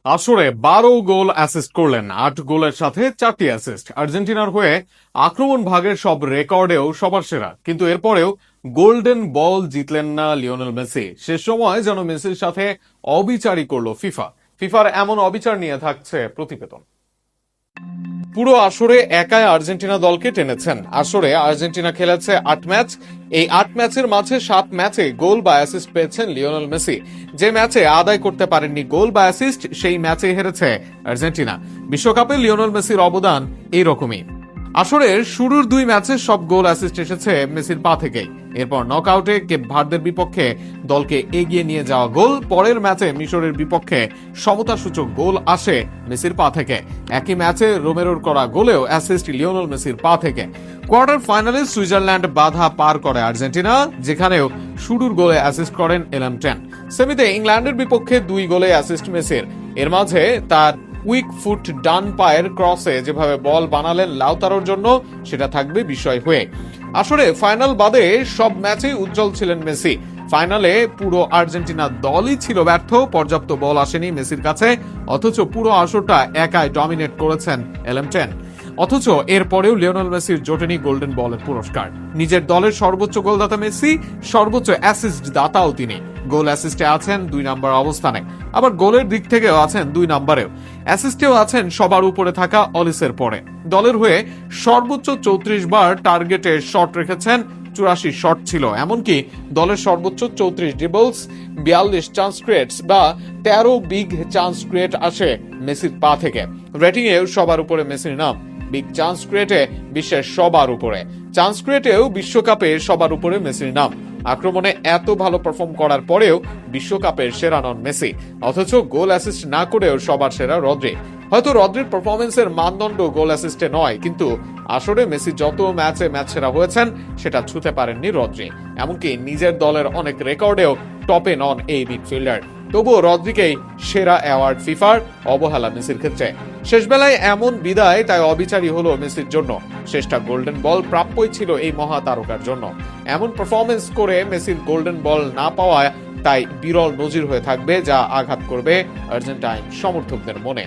আসরে 12 goal assist করলেন, 8 গোলের সাথে 4টি অ্যাসিস্ট। আর্জেন্টিনার হয়ে আক্রমণ ভাগের সব রেকর্ডেও সবার সেরা, কিন্তু এরপরেও গোল্ডেন বল জিতলেন না লিওনেল মেসি। শেষ সময় যেন মেসির সাথে অবিচারই করলো ফিফার এমন অবিচার নিয়ে থাকছে প্রতিবেদন। পুরো আসরে একাই আর্জেন্টিনা দলকে টেনেছেন। আসরে আর্জেন্টিনা খেলেছে 8 ম্যাচ। এই 8 ম্যাচের মাঝে 7 ম্যাচে গোল বা অ্যাসিস্ট পেয়েছেন লিওনেল মেসি। যে ম্যাচে আদায় করতে পারেননি গোল বা অ্যাসিস্ট, সেই ম্যাচে হেরেছে আর্জেন্টিনা। বিশ্বকাপে লিওনেল মেসির অবদান এইরকমই। আসরের শুরুর 2 ম্যাচে সব গোল অ্যাসিস্ট এসেছে মেসির পা থেকেই। এরপর নকআউটে কেপ ভার্দের বিপক্ষে দলকে এগিয়ে নিয়ে যাওয়া গোল, পরের ম্যাচে মিশরের বিপক্ষে সমতাসূচক গোল আসে মেসির পা থেকে। একই ম্যাচে রোমেরোর করা গোলেও অ্যাসিস্ট লিওনেল মেসির পা থেকে। কোয়ার্টার ফাইনালে সুইজারল্যান্ড বাধা পার করে আর্জেন্টিনা, যেখানেও শুরুর গোলে অ্যাসিস্ট করেন এলামটেন। সেমিতে ইংল্যান্ডের বিপক্ষে 2 গোলে অ্যাসিস্ট মেসির। এর মাঝে তার উইক ফুট ডান পায়ের ক্রসে যেভাবে বল বানালেন লাউতারোর জন্য, সেটা থাকবে বিষয় হয়ে। আসলে ফাইনাল বাদে সব ম্যাচেই উজ্জ্বল ছিলেন মেসি। ফাইনালে পুরো আর্জেন্টিনা দলই ছিল ব্যর্থ, পর্যাপ্ত বল আসেনি মেসির কাছে, অথচ পুরো আসরটা একাই ডমিনেট করেছেন এলামটেন। অথচ এরপরেও লিওনেল মেসির জোটেনি গোল্ডেন বলের পুরস্কার। নিজের দলের সর্বোচ্চ গোলদাতা মেসি, সর্বোচ্চ অ্যাসিস্ট দাতাও তিনি। গোল অ্যাসিস্টে আছেন 2 নম্বর অবস্থানে, আবার গোলের দিক থেকেও আছেন 2 নম্বরেও। অ্যাসিস্টেও আছেন সবার উপরে থাকা অলিসের পরে। দলের হয়ে সর্বোচ্চ 34 বার টার্গেটে শট রেখেছেন, 84 শট ছিল। এমনকি দলের সর্বোচ্চ 34 ড্রিবলস, 42 চান্স ক্রিয়েটস বা 13 বিগ চান্স ক্রিয়েট আসে মেসির পা থেকে। রেটিং এও সবার উপরে মেসির নাম। বিগ চান্স ক্রিয়েটে বিশ্বের সবার উপরে, চান্স ক্রিয়েটেও বিশ্বকাপে সবার উপরে মেসির নাম। আক্রমণে এত ভালো পারফর্ম করার পরেও বিশ্বকাপের সেরা নন মেসি, অথচ গোল অ্যাসিস্ট না করেও সবার সেরা রদ্রি। হয়তো রদ্রির পারফরমেন্সের মানদণ্ড গোল অ্যাসিস্টে নয়, কিন্তু আসলে মেসি যত ম্যাচে ম্যাচ সেরা হয়েছেন সেটা ছুঁতে পারেননি রদ্রি। এমনকি নিজের দলের অনেক রেকর্ডেও টপে নন এই মিডফিল্ডার। তবুও রদ্রিকেই সেরা অ্যাওয়ার্ড ফিফার, অবহেলা মেসির ক্ষেত্রে। শেষ বেলায় এমন বিদায় তাই অবিচারী হলো মেসির জন্য। শেষটা গোল্ডেন বল প্রাপ্যই ছিল এই মহা তারকার জন্য। এমন পারফরমেন্স করে মেসির গোল্ডেন বল না পাওয়া তাই বিরল নজির হয়ে থাকবে, যা আঘাত করবে আর্জেন্টাইন সমর্থকদের মনে।